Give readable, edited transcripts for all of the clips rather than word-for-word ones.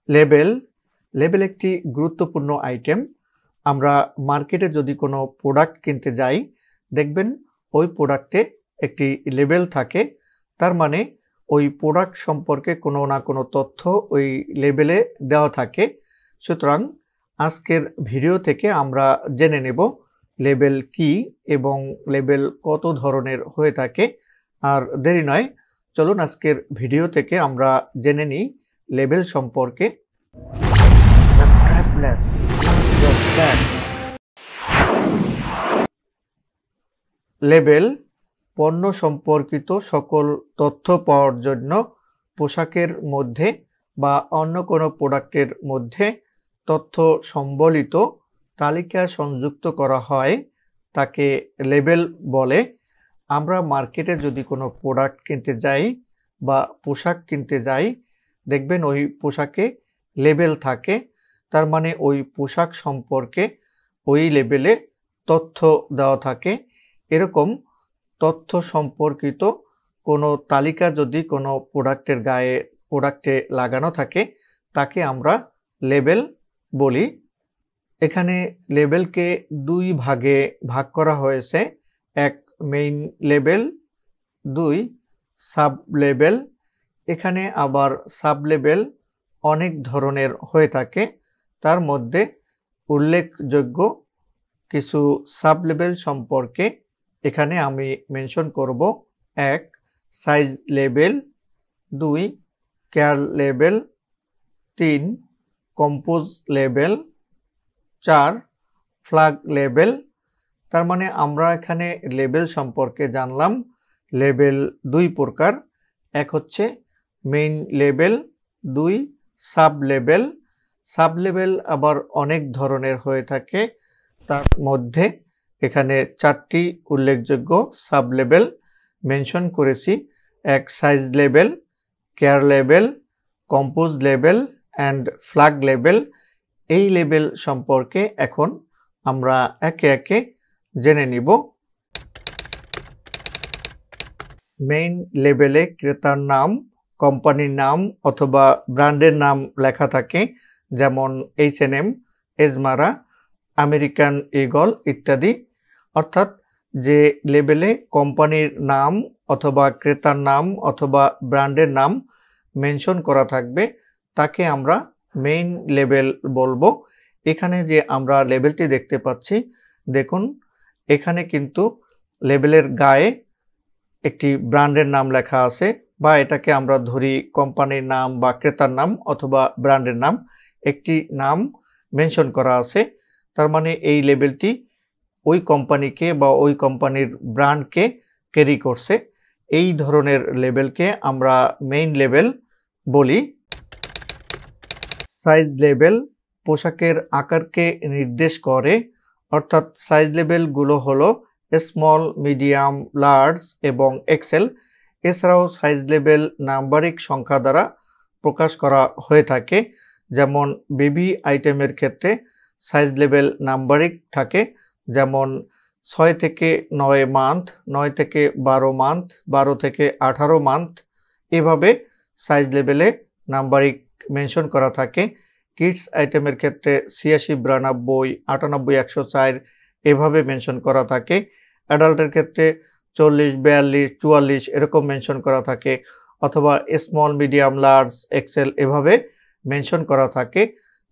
Label label একটি গুরুত্বপূর্ণ item. আমরা মার্কেটে যদি কোনো প্রোডাক্ট কিনতে যাই, দেখবেন ওই প্রোডাক্টে একটি লেবেল থাকে। তার মানে ওই প্রোডাক্ট সম্পর্কে কোনো না কোনো তথ্য ওই লেবেলে দেওয়া থাকে। সুতরাং আজকের ভিডিও থেকে আমরা জেনে নেব লেবেল কি এবং লেবেল কত ধরনের হয়ে থাকে। আর দেরি নয়, চলুন আজকের ভিডিও থেকে আমরা জেনে নিই লেবেল সম্পর্কে। লেবেল পণ্য সম্পর্কিত সকল তথ্য পাওয়ার জন্য পোশাকের মধ্যে বা অন্য কোনো প্রোডাক্টের মধ্যে তথ্য সম্বলিত তালিকা সংযুক্ত করা হয়, তাকে লেবেল বলে। আমরা মার্কেটে যদি কোনো প্রোডাক্ট কিনতে যাই বা পোশাক কিনতে যাই, দেখবেন ওই পোশাকে লেবেল থাকে। তার মানে ওই পোশাক সম্পর্কে ওই লেবেলে তথ্য দেওয়া থাকে। এরকম তথ্য সম্পর্কিত কোনো তালিকা যদি কোনো প্রোডাক্টে লাগানো থাকে, তাকে আমরা লেবেল বলি। এখানে লেবেলকে দুই ভাগে ভাগ করা হয়েছে। এক, মেইন লেবেল। দুই, সাব লেবেল। এখানে আবার সাব লেবেল অনেক ধরনের হয়ে থাকে। তার মধ্যে উল্লেখযোগ্য কিছু সাব লেবেল সম্পর্কে এখানে আমি মেনশন করব। এক, সাইজ লেবেল। দুই, কেয়ার লেবেল। তিন, কম্পোজ লেবেল। চার, ফ্ল্যাগ লেবেল। তার মানে আমরা এখানে লেবেল সম্পর্কে জানলাম। লেবেল দুই প্রকার। এক হচ্ছে মেইন লেবেল, দুই সাব লেবেল। সাব লেবেল আবার অনেক ধরনের হয়ে থাকে। তার মধ্যে এখানে চারটি উল্লেখযোগ্য সাব লেবেল মেনশন করেছি। এক, size label, care label, compose label and flag label. এই লেবেল সম্পর্কে এখন আমরা একে একে জেনে নিব। মেইন লেবেলে ক্রেতার নাম, কোম্পানির নাম অথবা ব্র্যান্ডের নাম লেখা থাকে, যেমন H&M, এজমারা, আমেরিকান ঈগল ইত্যাদি। অর্থাৎ যে লেবেলে কোম্পানির নাম অথবা ক্রেতার নাম অথবা ব্র্যান্ডের নাম মেনশন করা থাকবে, তাকে আমরা মেইন লেবেল বলবো। এখানে যে আমরা লেবেলটি দেখতে পাচ্ছি, দেখুন এখানে কিন্তু লেবেলের গায়ে একটি ব্র্যান্ডের নাম লেখা আছে, বা এটাকে আমরা ধরি কোম্পানির নাম বা ক্রেতার নাম অথবা ব্র্যান্ডের নাম, একটি নাম মেনশন করা আছে। তার মানে এই লেবেলটি ওই কোম্পানিকে বা ওই কোম্পানির ব্র্যান্ডকে ক্যারি করছে। এই ধরনের লেবেলকে আমরা মেইন লেবেল বলি। সাইজ লেবেল পোশাকের আকারকে নির্দেশ করে, অর্থাৎ সাইজ লেবেলগুলো হলো স্মল, মিডিয়াম, লার্জ এবং এক্সেল। এছাড়াও সাইজ লেবেল নাম্বারিক সংখ্যা দ্বারা প্রকাশ করা হয়ে থাকে। যেমন বেবি আইটেমের ক্ষেত্রে সাইজ লেবেল নাম্বারিক থাকে, যেমন 6 থেকে 9 মান্থ, 9 থেকে 12 মান্থ, 12 থেকে 18 মান্থ, এভাবে সাইজ লেবেলে নাম্বারিক মেনশন করা থাকে। কিডস আইটেমের ক্ষেত্রে 86, 92, 98, 104 এভাবে মেনশন করা থাকে। অ্যাডাল্টের ক্ষেত্রে 40, 42, 44 এরকম মেনশন করা থাকে, অথবা স্মল, মিডিয়াম, লার্জ, এক্সেল এভাবে মেনশন করা থাকে।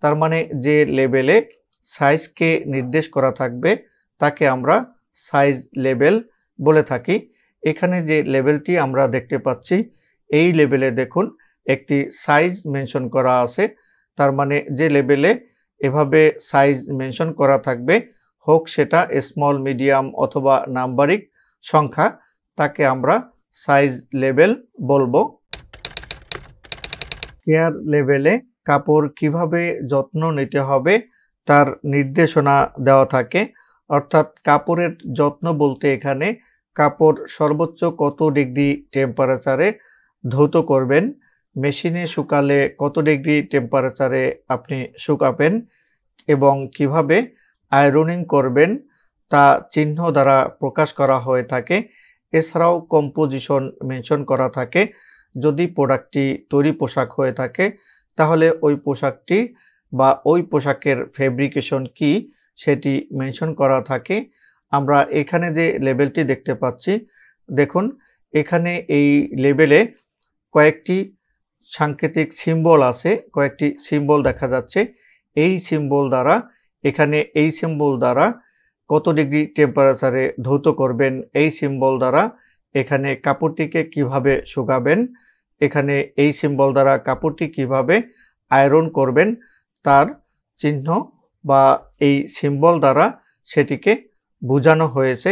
তার মানে যে লেবেলে সাইজকে নির্দেশ করা থাকবে, তাকে আমরা সাইজ লেবেল বলে থাকি। এখানে যে লেবেলটি আমরা দেখতে পাচ্ছি, এই লেবেলে দেখুন একটি সাইজ মেনশন করা আছে। তার মানে যে লেবেলে এভাবে সাইজ মেনশন করা থাকবে, হোক সেটা স্মল, মিডিয়াম অথবা নাম্বারিক সংখ্যা, তাকে আমরা সাইজ লেবেল বলবো। কেয়ার লেবেলে কাপড় কিভাবে যত্ন নিতে হবে তার নির্দেশনা দেওয়া থাকে। অর্থাৎ কাপড়ের যত্ন বলতে এখানে কাপড় সর্বোচ্চ কত ডিগ্রি টেম্পারেচারে ধৌত করবেন, মেশিনে শুকালে কত ডিগ্রি টেম্পারেচারে আপনি শুকাবেন এবং কিভাবে আয়রনিং করবেন, তা চিহ্ন দ্বারা প্রকাশ করা হয়ে থাকে। এছাড়াও কম্পোজিশন মেনশন করা থাকে। যদি প্রোডাক্টটি তৈরি পোশাক হয়ে থাকে, তাহলে ওই পোশাকটি বা ওই পোশাকের ফেব্রিকেশন কি সেটি মেনশন করা থাকে। আমরা এখানে যে লেবেলটি দেখতে পাচ্ছি, দেখুন এখানে এই লেবেলে কয়েকটি সাংকেতিক সিম্বল আছে, কয়েকটি সিম্বল দেখা যাচ্ছে। এই সিম্বল দ্বারা এই সিম্বল দ্বারা কত ডিগ্রি টেম্পারেচারে ধৌত করবেন, এই সিম্বল দ্বারা এখানে কাপড়টিকে কিভাবে শুকাবেন, এখানে এই সিম্বল দ্বারা কাপড়টি কিভাবে আয়রন করবেন তার চিহ্ন বা এই সিম্বল দ্বারা সেটিকে বোঝানো হয়েছে।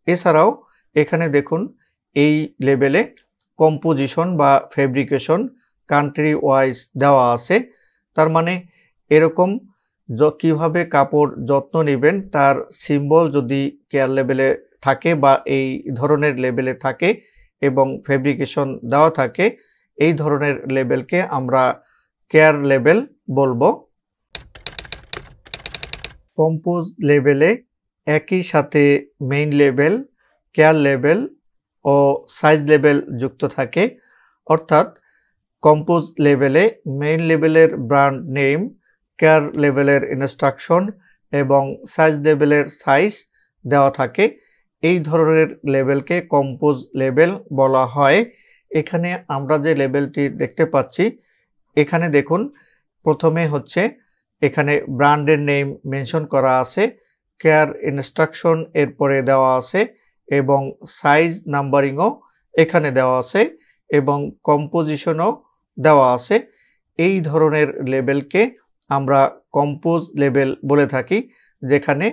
এছাড়াও এখানে দেখুন এই লেবেলে কম্পোজিশন বা ফেব্রিকেশন কান্ট্রি ওয়াইজ দেওয়া আছে। তার মানে এরকম কিভাবে কাপড় যত্ন নেবেন তার সিম্বল যদি কেয়ার লেবেলে থাকে বা এই ধরনের লেবেলে থাকে এবং ফেব্রিকেশন দেওয়া থাকে, এই ধরনের লেবেলকে আমরা কেয়ার লেবেল বলবো। কম্পোজ লেবেলে একই সাথে মেইন লেবেল, কেয়ার লেবেল ও সাইজ লেবেল যুক্ত থাকে। অর্থাৎ কম্পোজ লেবেলে মেইন লেবেলের ব্র্যান্ড নেম, কেয়ার লেবেলের ইনস্ট্রাকশন এবং সাইজ লেবেলের সাইজ দেওয়া থাকে। এই ধরনের লেবেলকে কম্পোজ লেবেল বলা হয়। এখানে আমরা যে লেবেলটি দেখতে পাচ্ছি, এখানে দেখুন প্রথমে হচ্ছে এখানে ব্র্যান্ডের নেম মেনশন করা আছে, কেয়ার ইনস্ট্রাকশন এরপরে দেওয়া আছে এবং সাইজ নাম্বারিংও এখানে দেওয়া আছে এবং কম্পোজিশনও দেওয়া আছে। এই ধরনের লেবেলকে আমরা কম্পোজ লেবেল বলে থাকি, যেখানে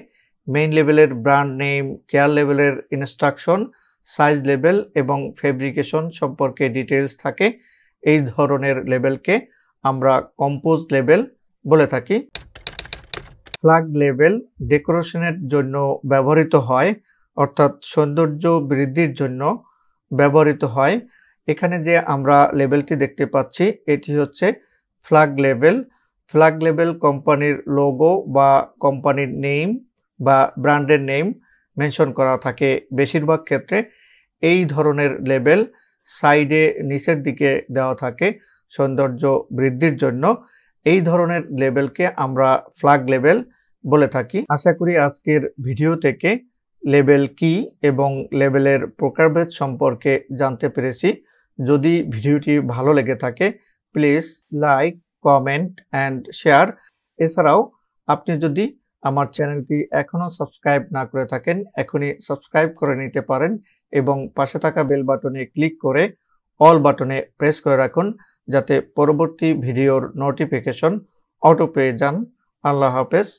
মেইন লেবেলের ব্র্যান্ড নেম, কেয়ার লেবেলের ইনস্ট্রাকশন, সাইজ লেবেল এবং ফেব্রিকেশন সম্পর্কে ডিটেলস থাকে। এই ধরনের লেবেলকে আমরা কম্পোজ লেবেল বলে থাকি। ফ্ল্যাগ লেবেল ডেকোরেশনের জন্য ব্যবহৃত হয়, অর্থাৎ সৌন্দর্য বৃদ্ধির জন্য ব্যবহৃত হয়। এখানে যে আমরা লেবেলটি দেখতে পাচ্ছি এটি হচ্ছে ফ্ল্যাগ লেবেল। ফ্ল্যাগ লেবেল কোম্পানির লোগো বা কোম্পানির নেম বা ব্র্যান্ডের নেম মেনশন করা থাকে বেশিরভাগ ক্ষেত্রে। এই ধরনের লেবেল সাইডে নিচের দিকে দেওয়া থাকে সৌন্দর্য বৃদ্ধির জন্য। এই ধরনের লেবেলকে আমরা ফ্ল্যাগ লেবেল বলে থাকি। আশা করি আজকের ভিডিও থেকে লেবেল কি এবং লেবেলের প্রকারভেদ সম্পর্কে জানতে পেরেছি। যদি ভিডিওটি ভালো লেগে থাকে please like, comment and share. এছাড়াও আপনি যদি আমার চ্যানেলটি এখনও সাবস্ক্রাইব না করে থাকেন এখনই সাবস্ক্রাইব করে নিতে পারেন এবং পাশে থাকা বেল বাটনে ক্লিক করে অল বাটনে প্রেস করে রাখুন, যাতে পরবর্তী ভিডিওর নোটিফিকেশন অটো পেয়ে যান। আল্লাহ হাফেজ।